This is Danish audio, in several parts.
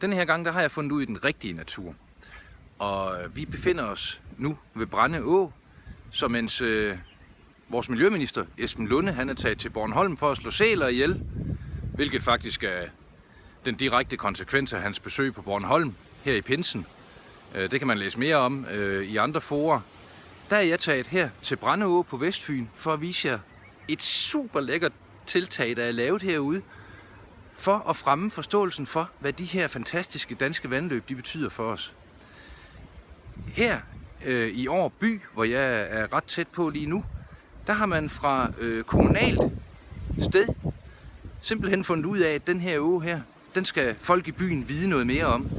Denne her gang, der har jeg fundet ud i den rigtige natur. Og vi befinder os nu ved Brande Å, så mens vores miljøminister Esben Lunde, han er taget til Bornholm for at slå sæler ihjel, hvilket faktisk er den direkte konsekvens af hans besøg på Bornholm her i pinsen. Det kan man læse mere om i andre forer. Der er jeg taget her til Brande Å på Vestfyn for at vise jer et super lækkert tiltag, der er lavet herude, for at fremme forståelsen for, hvad de her fantastiske danske vandløb de betyder for os. Her i Årby by, hvor jeg er ret tæt på lige nu, der har man fra kommunalt sted simpelthen fundet ud af, at den her å her, den skal folk i byen vide noget mere om.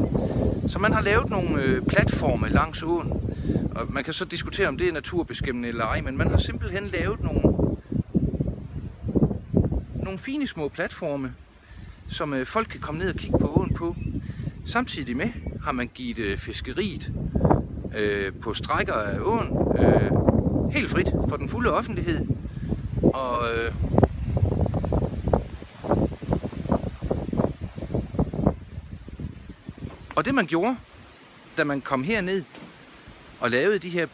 Så man har lavet nogle platforme langs åen, og man kan så diskutere, om det er naturbeskæmmende eller ej, men man har simpelthen lavet nogle fine små platforme, som folk kan komme ned og kigge på åen på. Samtidig med har man givet fiskeriet på strækker af åen helt frit for den fulde offentlighed. Og det man gjorde, da man kom herned og lavede de her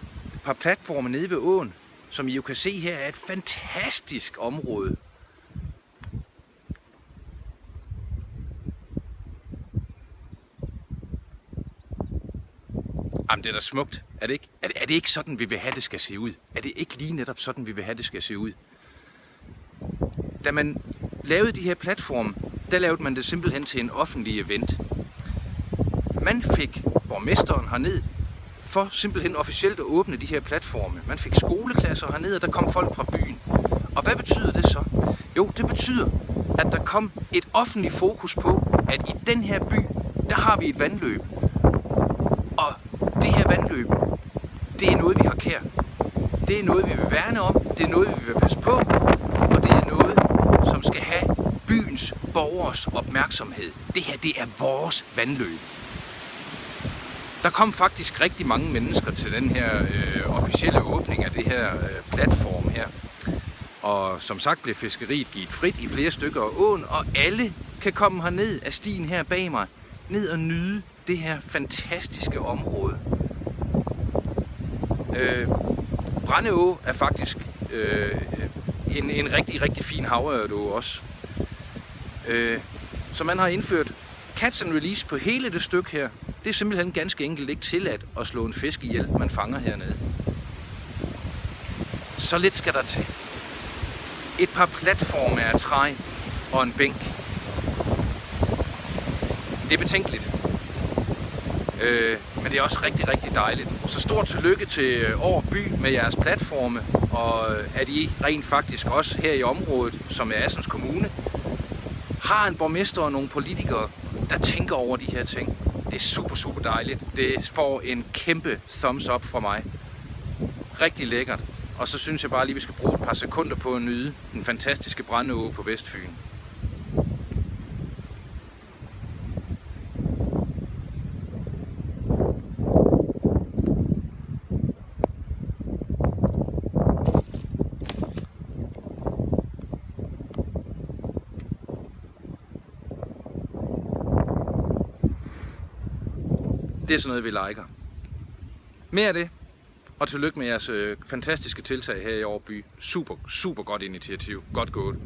par platforme nede ved åen, som I jo kan se her, er et fantastisk område. Jamen, det er da smukt. Er det ikke? Er det ikke sådan, vi vil have, det skal se ud? Er det ikke lige netop sådan, vi vil have, det skal se ud? Da man lavede de her platforme, der lavede man det simpelthen til en offentlig event. Man fik borgmesteren herned for simpelthen officielt at åbne de her platforme. Man fik skoleklasser herned, og der kom folk fra byen. Og hvad betyder det så? Jo, det betyder, at der kom et offentligt fokus på, at i den her by, der har vi et vandløb. Og det her vandløb, det er noget, vi har kær. Det er noget, vi vil værne om. Det er noget, vi vil passe på. Og det er noget, som skal have byens borgers opmærksomhed. Det her, det er vores vandløb. Der kom faktisk rigtig mange mennesker til den her officielle åbning af det her platform her. Og som sagt blev fiskeriet givet frit i flere stykker af åen, og alle kan komme herned af stien her bag mig, ned og nyde det her fantastiske område. Brande Å er faktisk en rigtig, rigtig fin havørredå også. Så man har indført catch and release på hele det stykke her. Det er simpelthen ganske enkelt ikke tilladt at slå en fisk ihjel, man fanger hernede. Så lidt skal der til. Et par platforme af træ og en bænk. Det er betænkeligt. Men det er også rigtig, rigtig dejligt. Så stort tillykke til Årby by med jeres platforme, og at I rent faktisk også her i området, som er Assens Kommune, har en borgmester og nogle politikere, der tænker over de her ting. Det er super, super dejligt. Det får en kæmpe thumbs up fra mig. Rigtig lækkert. Og så synes jeg bare lige, vi skal bruge et par sekunder på at nyde den fantastiske Brande Å på Vestfyn. Det er sådan noget, vi liker. Mere af det, og tillykke med jeres fantastiske tiltag her i Årby. Super, super godt initiativ. Godt gået.